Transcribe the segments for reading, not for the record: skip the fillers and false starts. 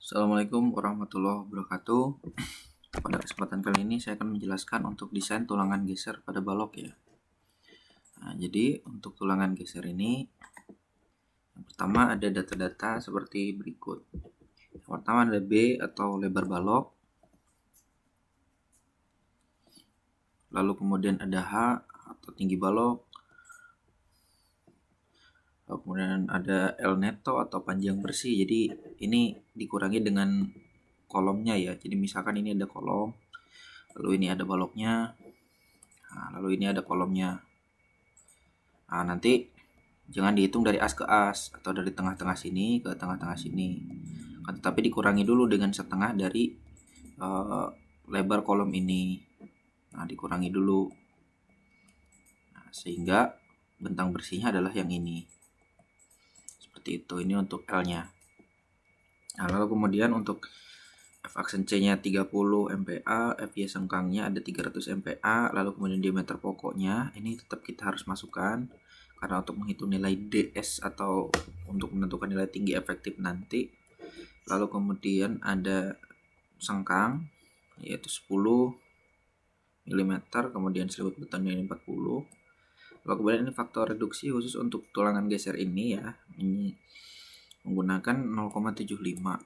Assalamualaikum warahmatullahi wabarakatuh. Pada kesempatan kali ini saya akan menjelaskan untuk desain tulangan geser pada balok ya. Nah, jadi untuk tulangan geser ini yang pertama ada data-data seperti berikut. Yang pertama ada B atau lebar balok. Lalu kemudian ada H atau tinggi balok. Lalu kemudian ada L neto atau panjang bersih. Jadi ini dikurangi dengan kolomnya ya. Jadi misalkan ini ada kolom, lalu ini ada baloknya, lalu ini ada kolomnya. Nah, nanti jangan dihitung dari as ke as atau dari tengah-tengah sini ke tengah-tengah sini. Tetapi dikurangi dulu dengan setengah dari lebar kolom ini. Nah, dikurangi dulu. Nah, sehingga bentang bersihnya adalah yang ini. Seperti itu. Ini untuk L-nya. Nah, lalu kemudian untuk F aksen C-nya 30 MPa, FY sengkangnya ada 300 MPa, lalu kemudian diameter pokoknya ini tetap kita harus masukkan karena untuk menghitung nilai DS atau untuk menentukan nilai tinggi efektif nanti. Lalu kemudian ada sengkang yaitu 10 mm, kemudian selimut betonnya ini 40. Lalu kemudian ini faktor reduksi khusus untuk tulangan geser ini ya, ini menggunakan 0,75.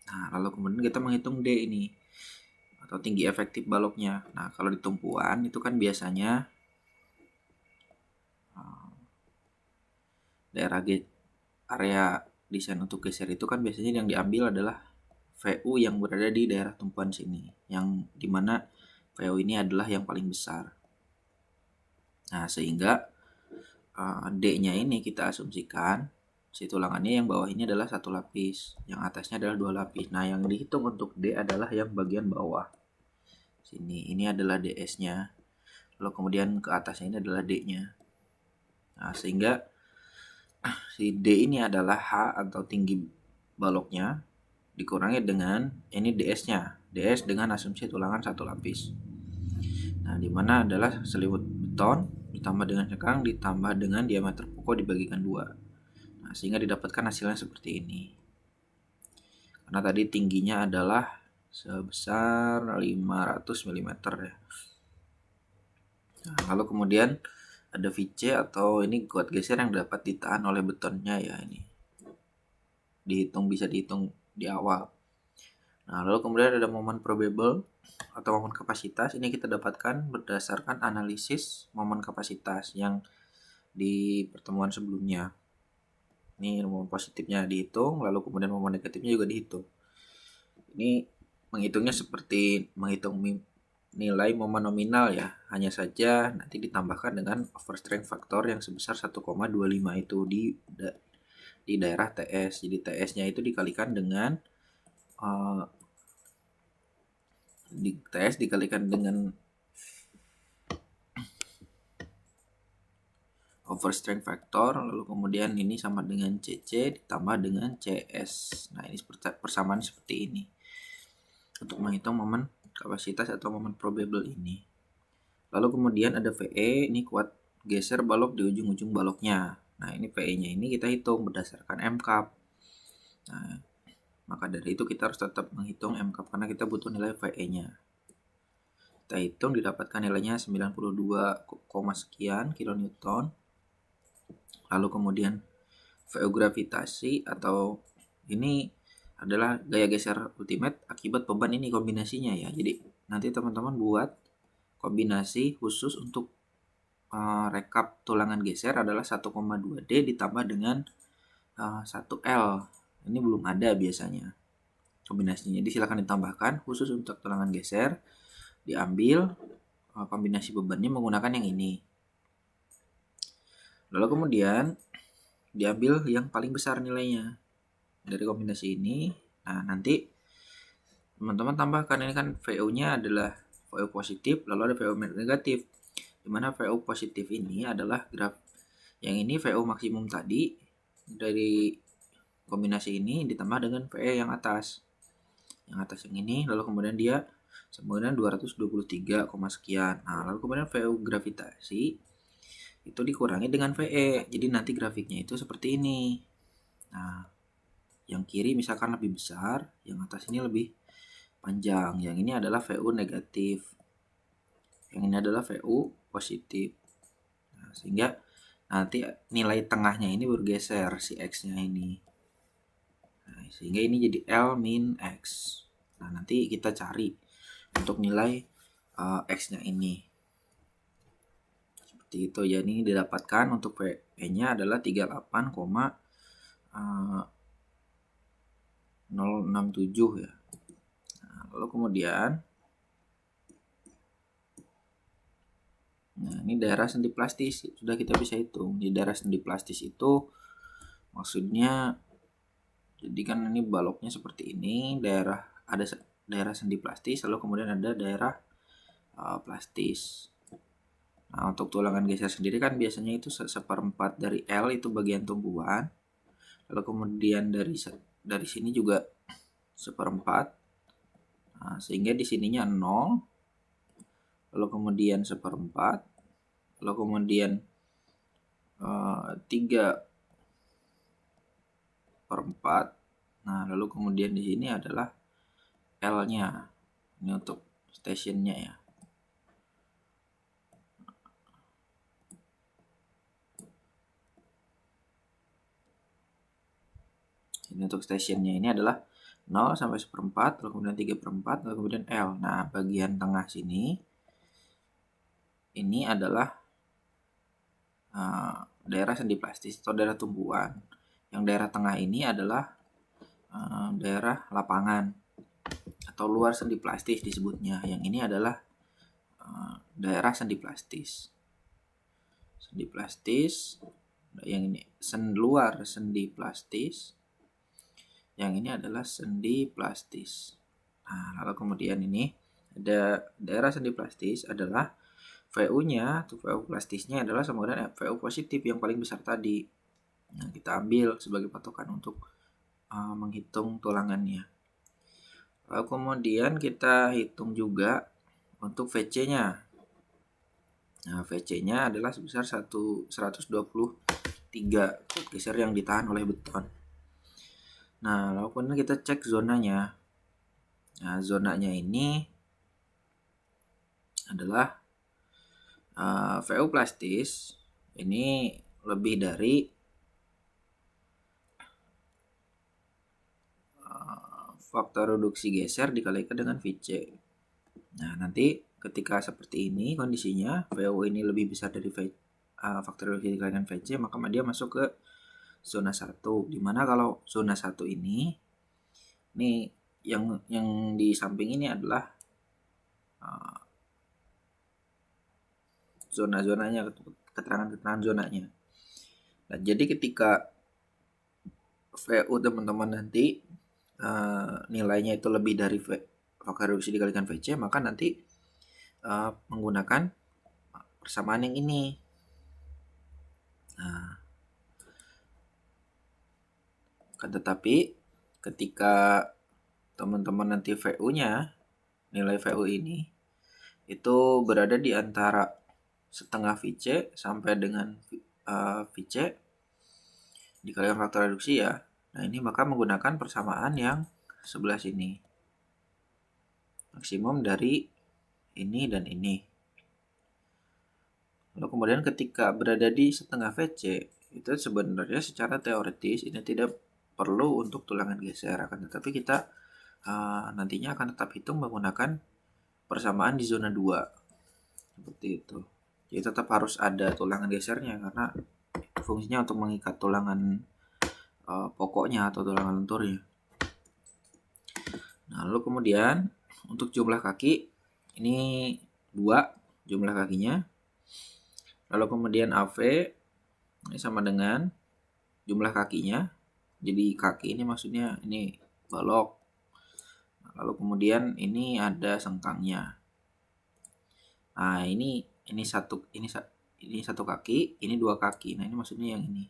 Nah, lalu kemudian kita menghitung D ini atau tinggi efektif baloknya. Nah, kalau di tumpuan itu kan biasanya daerah area desain untuk geser itu kan biasanya yang diambil adalah VU yang berada di daerah tumpuan sini, yang dimana VU ini adalah yang paling besar. Nah, sehingga D-nya ini kita asumsikan si tulangannya yang bawah ini adalah satu lapis, yang atasnya adalah dua lapis. Nah, yang dihitung untuk D adalah yang bagian bawah sini. Ini adalah DS-nya. Lalu kemudian ke atasnya ini adalah D-nya. Nah, sehingga si D ini adalah H atau tinggi baloknya dikurangi dengan ini DS-nya. DS dengan asumsi tulangan satu lapis. Nah, dimana adalah selimut beton ditambah dengan cekang ditambah dengan diameter pokok dibagikan 2. Nah, sehingga didapatkan hasilnya seperti ini. Karena tadi tingginya adalah sebesar 500 mm ya. Nah, lalu kemudian ada VC atau ini kuat geser yang dapat ditahan oleh betonnya ya, ini bisa dihitung di awal. Nah, lalu kemudian ada momen probable atau momen kapasitas. Ini kita dapatkan berdasarkan analisis momen kapasitas yang di pertemuan sebelumnya. Ini momen positifnya dihitung, lalu kemudian momen negatifnya juga dihitung. Ini menghitungnya seperti menghitung nilai momen nominal ya, hanya saja nanti ditambahkan dengan overstrength factor yang sebesar 1,25 itu di daerah TS. Jadi TS-nya itu dikalikan dengan TS dikalikan dengan overstrength factor, lalu kemudian ini sama dengan CC ditambah dengan CS. Nah, ini persamaan seperti ini untuk menghitung momen kapasitas atau momen probable ini. Lalu kemudian ada VE, ini kuat geser balok di ujung-ujung baloknya. Nah, ini VE-nya ini kita hitung berdasarkan MCAP. Nah, maka dari itu kita harus tetap menghitung MCAP karena kita butuh nilai VE-nya. Kita hitung didapatkan nilainya 92, sekian kilonewton. Lalu kemudian VU gravitasi atau ini adalah gaya geser ultimate akibat beban ini kombinasinya ya. Jadi nanti teman-teman buat kombinasi khusus untuk rekap tulangan geser adalah 1,2D ditambah dengan 1L. Ini belum ada biasanya kombinasinya. Jadi silakan ditambahkan khusus untuk tulangan geser, diambil kombinasi bebannya menggunakan yang ini. Lalu kemudian diambil yang paling besar nilainya dari kombinasi ini. Nah, nanti teman-teman tambahkan, ini kan VU-nya adalah VU positif, lalu ada VU negatif. Dimana VU positif ini adalah graf yang ini VU maksimum tadi dari kombinasi ini ditambah dengan VE yang atas. Yang atas yang ini, lalu kemudian dia sama dengan 223, sekian. Nah, lalu kemudian VU gravitasi itu dikurangi dengan VE. Jadi nanti grafiknya itu seperti ini. Nah, yang kiri misalkan lebih besar, yang atas ini lebih panjang. Yang ini adalah VU negatif, yang ini adalah VU positif. Nah, sehingga nanti nilai tengahnya ini bergeser si X-nya ini. Nah, sehingga ini jadi L min X. Nah, nanti kita cari untuk nilai X-nya ini. Seperti itu ya, ini didapatkan untuk P-nya adalah 38,067 ya. Nah, lalu kemudian ini daerah sendi plastis, sudah kita bisa hitung. Di daerah sendi plastis itu maksudnya, jadi kan ini baloknya seperti ini, ada daerah sendi plastis, lalu kemudian ada daerah plastis. Nah, untuk tulangan geser sendiri kan biasanya itu seperempat dari L itu bagian tumbuhan. Lalu kemudian dari sini juga seperempat. Nah, sehingga di sininya 0. Lalu kemudian seperempat. Lalu kemudian 3/4. Nah, lalu kemudian di sini adalah L-nya. Ini untuk stationnya ya. Ini untuk stationnya ini adalah 0 sampai 1/4, lalu kemudian 3/4, lalu kemudian L. Nah, bagian tengah sini ini adalah daerah sendi plastis atau daerah tumbuhan. Yang daerah tengah ini adalah daerah lapangan atau luar sendi plastis disebutnya. Yang ini adalah daerah sendi plastis. Sendi plastis, yang ini luar sendi plastis. Yang ini adalah sendi plastis. Nah, lalu kemudian ini ada daerah sendi plastis adalah VU-nya atau VU plastisnya adalah sama dengan VU positif yang paling besar tadi. Nah, kita ambil sebagai patokan untuk menghitung tulangannya. Lalu kemudian kita hitung juga untuk VC-nya. Nah, VC-nya adalah sebesar 123 geser yang ditahan oleh beton. Nah, lalu kemudian kita cek zonanya. Nah, zonanya ini adalah VU plastis ini lebih dari faktor reduksi geser dikalikan dengan VC. Nah, nanti ketika seperti ini kondisinya, VU ini lebih besar dari faktor reduksi dikalikan VC, maka dia masuk ke zona 1. Dimana kalau zona 1 ini yang di samping ini adalah zona-zonanya, keterangan-keterangan zonanya. Nah, jadi ketika VU teman-teman nanti nilainya itu lebih dari faktor reduksi dikalikan VC, maka nanti menggunakan persamaan yang ini. Nah, tetapi ketika teman-teman nanti VU-nya, nilai VU ini itu berada di antara setengah VC sampai dengan VC dikalikan faktor reduksi ya. Nah, ini maka menggunakan persamaan yang sebelah sini. Maksimum dari ini dan ini. Lalu kemudian ketika berada di setengah VC, itu sebenarnya secara teoritis ini tidak perlu untuk tulangan geser, akan tetapi kita nantinya akan tetap hitung menggunakan persamaan di zona 2. Seperti itu. Jadi tetap harus ada tulangan gesernya karena fungsinya untuk mengikat tulangan pokoknya atau tulangan lenturnya. Nah, lalu kemudian untuk jumlah kaki ini 2 jumlah kakinya. Lalu kemudian AV ini sama dengan jumlah kakinya. Jadi kaki ini maksudnya ini balok. Lalu kemudian ini ada sengkangnya. Nah, ini satu kaki, ini 2 kaki. Nah, ini maksudnya yang ini.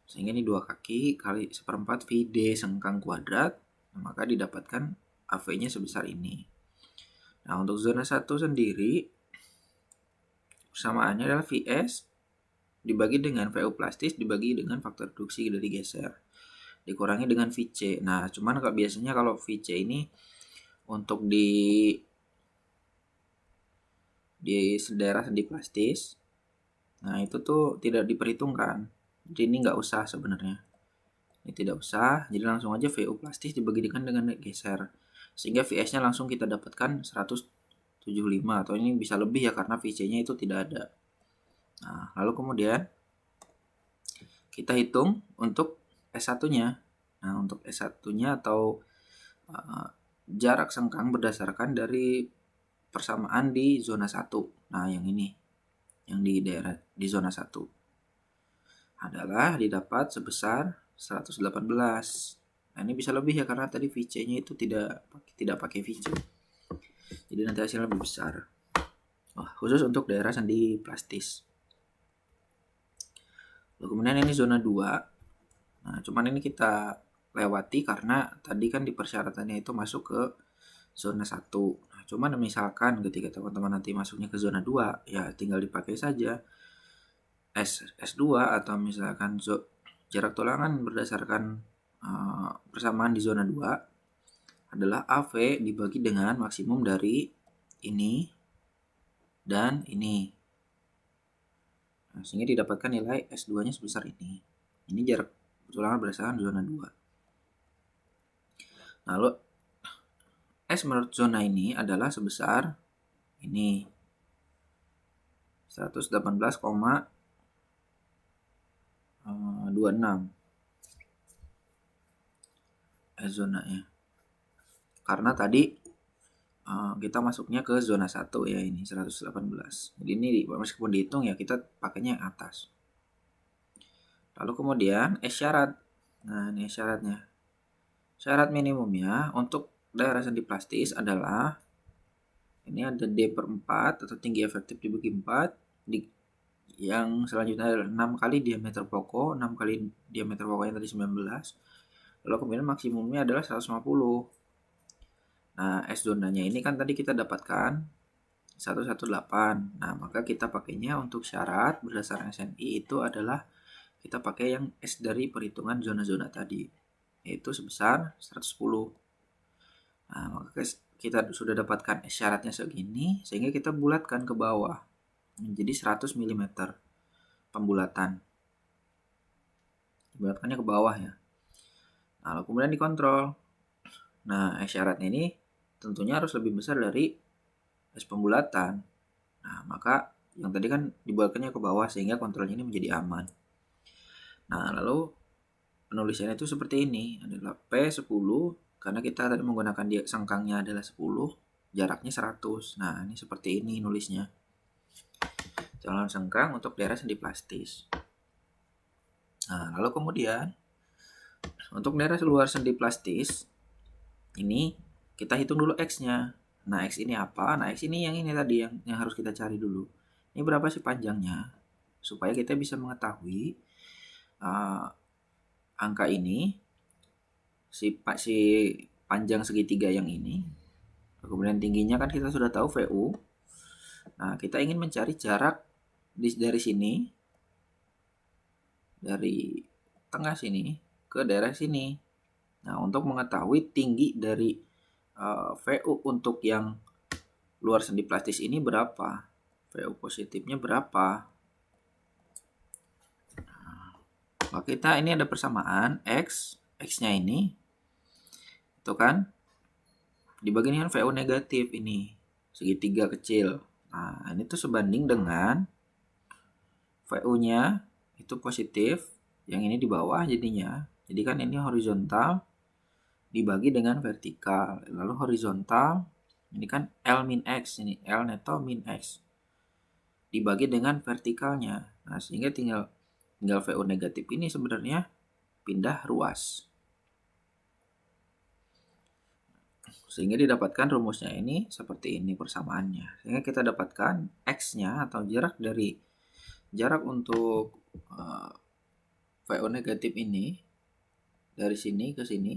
Sehingga ini 2 kaki kali 1/4 VD sengkang kuadrat, maka didapatkan AV-nya sebesar ini. Nah, untuk zona 1 sendiri persamaannya adalah VS dibagi dengan VU plastis dibagi dengan faktor reduksi dari geser. dikurangi dengan VC. Nah, cuman kalau biasanya kalau VC ini untuk di daerah sendi plastis, nah itu tuh tidak diperhitungkan. Jadi ini nggak usah sebenarnya. Ini tidak usah, jadi langsung aja VU plastis dibagikan dengan geser. Sehingga VS-nya langsung kita dapatkan 175 atau ini bisa lebih ya karena VC-nya itu tidak ada. Nah, lalu kemudian kita hitung untuk S1-nya. Nah, untuk S1-nya atau jarak sengkang berdasarkan dari persamaan di zona 1. Nah, yang ini. Yang di daerah di zona 1 adalah didapat sebesar 118. Nah, ini bisa lebih ya karena tadi VC-nya itu tidak pakai VC. Jadi nanti hasilnya lebih besar. Khusus untuk daerah sendi plastis. Lalu kemudian ini zona 2. Nah, cuman ini kita lewati karena tadi kan di persyaratannya itu masuk ke zona 1. Nah, cuman misalkan ketika teman-teman nanti masuknya ke zona 2, ya tinggal dipakai saja S2 atau misalkan jarak tulangan berdasarkan persamaan di zona 2 adalah AV dibagi dengan maksimum dari ini dan ini. Nah, sehingga didapatkan nilai S2-nya sebesar ini. Ini jarak tulangan berdasarkan zona 2. Lalu S menurut zona ini adalah sebesar ini 118,26 S zonanya. Karena tadi kita masuknya ke zona 1 ya, ini 118. Jadi ini meskipun dihitung ya kita pakainya yang atas. Lalu kemudian S syarat. Nah, ini syaratnya. Syarat minimumnya untuk daerah sendi plastis adalah ini ada D/4 atau tinggi efektif dibagi 4 yang selanjutnya adalah 6 kali diameter pokok, 6 kali diameter pokoknya tadi 19. Lalu kemudian maksimumnya adalah 150. Nah, S zonanya ini kan tadi kita dapatkan 118. Nah, maka kita pakainya untuk syarat berdasarkan SNI itu adalah kita pakai yang S dari perhitungan zona-zona tadi, yaitu sebesar 110. Nah, maka kita sudah dapatkan S syaratnya segini, sehingga kita bulatkan ke bawah menjadi 100 mm pembulatan. Dibulatkannya ke bawah ya. Nah, lalu kemudian dikontrol. Nah, S syaratnya ini tentunya harus lebih besar dari S pembulatan. Nah, maka yang tadi kan dibulatkannya ke bawah sehingga kontrolnya ini menjadi aman. Nah, lalu penulisannya itu seperti ini, adalah P10 karena kita tadi menggunakan sengkangnya adalah 10, jaraknya 100. Nah, ini seperti ini nulisnya. Calon sengkang untuk daerah sendi plastis. Nah, lalu kemudian untuk daerah luar sendi plastis ini kita hitung dulu X-nya. Nah, X ini apa? Nah, X ini yang ini tadi yang harus kita cari dulu. Ini berapa sih panjangnya? Supaya kita bisa mengetahui angka ini, si panjang segitiga yang ini, kemudian tingginya kan kita sudah tahu VU. Nah, kita ingin mencari jarak dari sini, dari tengah sini ke daerah sini. Nah, untuk mengetahui tinggi dari VU untuk yang luar sendi plastis ini berapa, VU positifnya berapa. Maka kita ini ada persamaan X-nya ini itu kan dibagi dengan VU negatif ini, segitiga kecil. Nah, ini tuh sebanding dengan VU-nya itu positif, yang ini di bawah jadinya. Jadi kan ini horizontal dibagi dengan vertikal. Lalu horizontal ini kan L min X, ini L neto min X dibagi dengan vertikalnya. Nah, sehingga tinggal VU negatif ini sebenarnya pindah ruas. Sehingga didapatkan rumusnya ini seperti ini persamaannya. Sehingga kita dapatkan X-nya atau jarak untuk VU negatif ini dari sini ke sini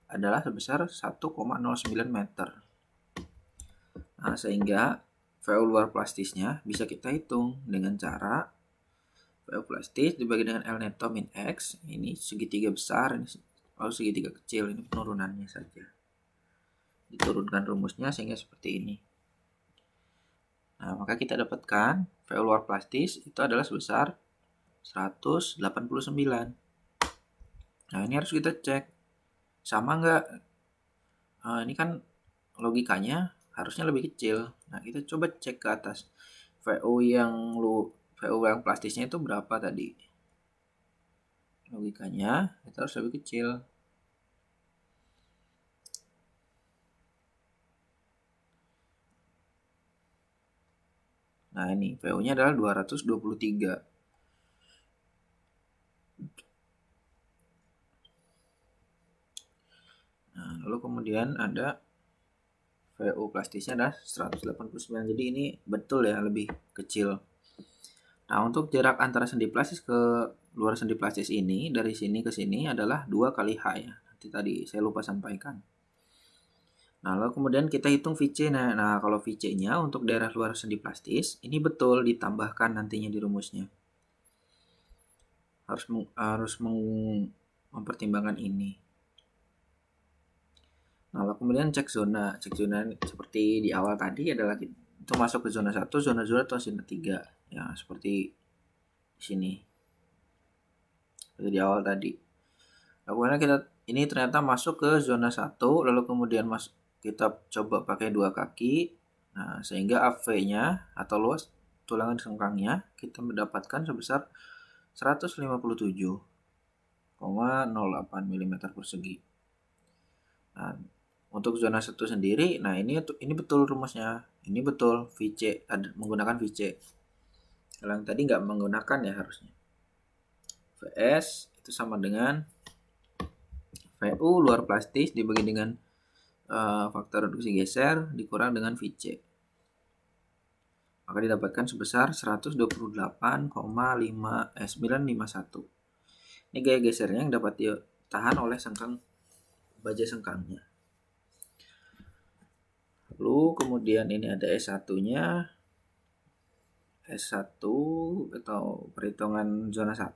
adalah sebesar 1,09 meter. Nah, sehingga VU luar plastisnya bisa kita hitung dengan cara VO plastis dibagi dengan L netto min X, ini segitiga besar, ini lalu segitiga kecil, ini penurunannya saja. Diturunkan rumusnya sehingga seperti ini. Nah, maka kita dapatkan VO luar plastis itu adalah sebesar 189. Nah, ini harus kita cek. Sama nggak? Ini kan logikanya harusnya lebih kecil. Nah, kita coba cek ke atas. VO yang plastisnya itu berapa tadi? Logikanya itu harus lebih kecil. Nah, ini VO-nya adalah 223. Nah, lalu kemudian ada VO plastisnya adalah 189. Jadi ini betul ya, lebih kecil. Nah, untuk jarak antara sendi plastis ke luar sendi plastis ini dari sini ke sini adalah 2 kali H ya. Nanti tadi saya lupa sampaikan. Nah, lalu kemudian kita hitung VC. Nah, kalau VC-nya untuk daerah luar sendi plastis, ini betul ditambahkan nantinya di rumusnya. Harus mempertimbangkan ini. Nah, lalu kemudian cek zona. Cek zona seperti di awal tadi adalah itu masuk ke zona 1, zona 2 atau zona 3. Ya, seperti di sini. Seperti di awal tadi. Lalu kemudian ini ternyata masuk ke zona 1, lalu kemudian kita coba pakai 2 kaki. Nah, sehingga AV-nya atau luas tulangan sengkangnya kita mendapatkan sebesar 157,08 mm persegi. Nah, untuk zona 1 sendiri, nah ini betul rumusnya. Ini betul VC, menggunakan VC. Kalau yang tadi nggak menggunakan ya harusnya. VS itu sama dengan VU luar plastis dibagi dengan faktor reduksi geser dikurang dengan VC. Maka didapatkan sebesar 128,951. Ini gaya gesernya yang dapat ditahan oleh baja sengkangnya. Lalu kemudian ini ada S1-nya. S1 atau perhitungan zona 1.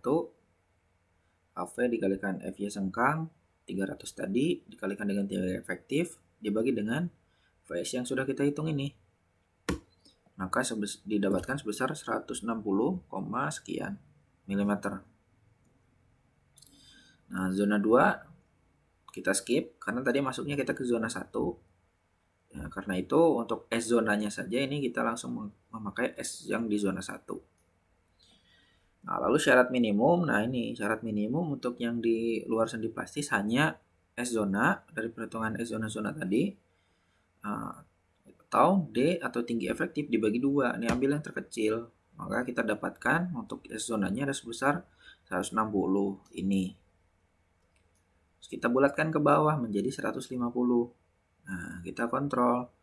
AV dikalikan FY sengkang 300 tadi dikalikan dengan teori efektif dibagi dengan VS yang sudah kita hitung ini. Maka didapatkan sebesar 160, sekian milimeter. Nah, zona 2 kita skip karena tadi masuknya kita ke zona 1. Ya, karena itu untuk S zonanya saja ini kita langsung memakai S yang di zona 1. Nah, lalu syarat minimum. Nah, ini syarat minimum untuk yang di luar sendi plastis hanya S zona dari perhitungan S zona-zona tadi atau D atau tinggi efektif dibagi 2. Ini ambil yang terkecil. Maka kita dapatkan untuk S zonanya ada sebesar 160 ini. Terus kita bulatkan ke bawah menjadi 150. Nah, kita kontrol.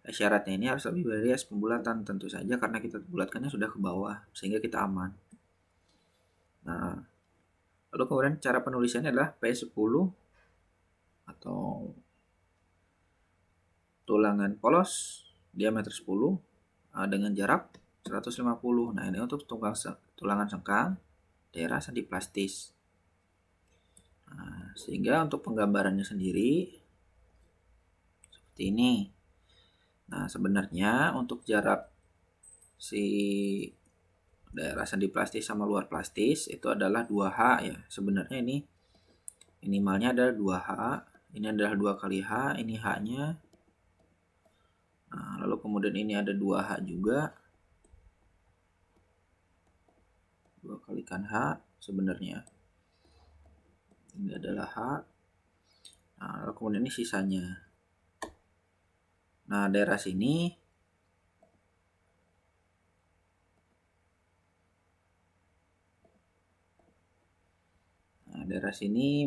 Syaratnya ini harus lebih dari S pembulatan tentu saja karena kita bulatkannya sudah ke bawah sehingga kita aman. Nah, lalu kemudian cara penulisannya adalah P10 atau tulangan polos diameter 10 dengan jarak 150. Nah, ini untuk tulangan sengkang daerah sendi plastis. Nah, sehingga untuk penggambarannya sendiri seperti ini. Nah, sebenarnya untuk jarak si daerah sendi plastis sama luar plastis itu adalah 2H ya. Sebenarnya ini minimalnya adalah 2H. Ini adalah 2 kali H, ini H-nya. Nah, lalu kemudian ini ada 2H juga. 2 kalikan H sebenarnya. Ini adalah H. Nah, lalu kemudian ini sisanya. Nah, daerah sini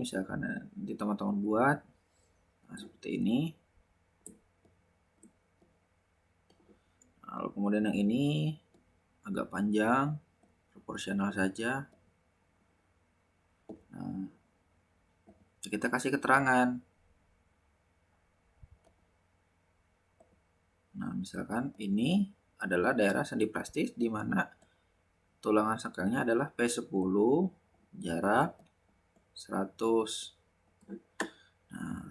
misalkan nanti teman-teman buat seperti ini. Lalu kemudian yang ini agak panjang, proporsional saja. Nah, kita kasih keterangan. Nah, misalkan ini adalah daerah sendi plastis di mana tulangan sengkelnya adalah P10 jarak 100. Nah,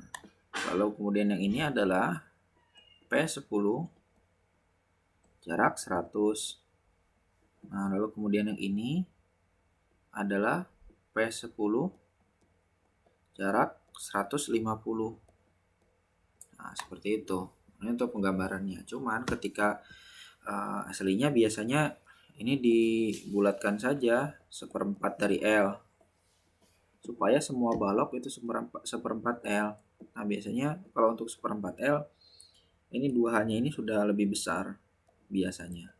lalu kemudian yang ini adalah P10 jarak 100. Nah, lalu kemudian yang ini adalah P10 jarak 150. Nah, seperti itu. Ini untuk penggambarannya. Cuman ketika aslinya biasanya ini dibulatkan saja seperempat dari L supaya semua balok itu seperempat L. Nah, biasanya kalau untuk seperempat L ini 2H-nya ini sudah lebih besar biasanya.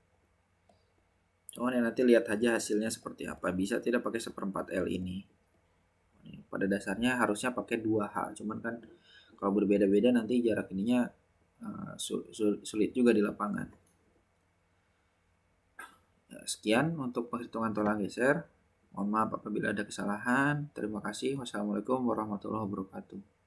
Cuman ya nanti lihat aja hasilnya seperti apa. Bisa tidak pakai seperempat L ini. Pada dasarnya harusnya pakai 2H. Cuman kan kalau berbeda-beda nanti jarak ininya sulit juga di lapangan. Ya, sekian untuk penghitungan tulang geser. Mohon maaf apabila ada kesalahan. Terima kasih. Wassalamualaikum warahmatullahi wabarakatuh.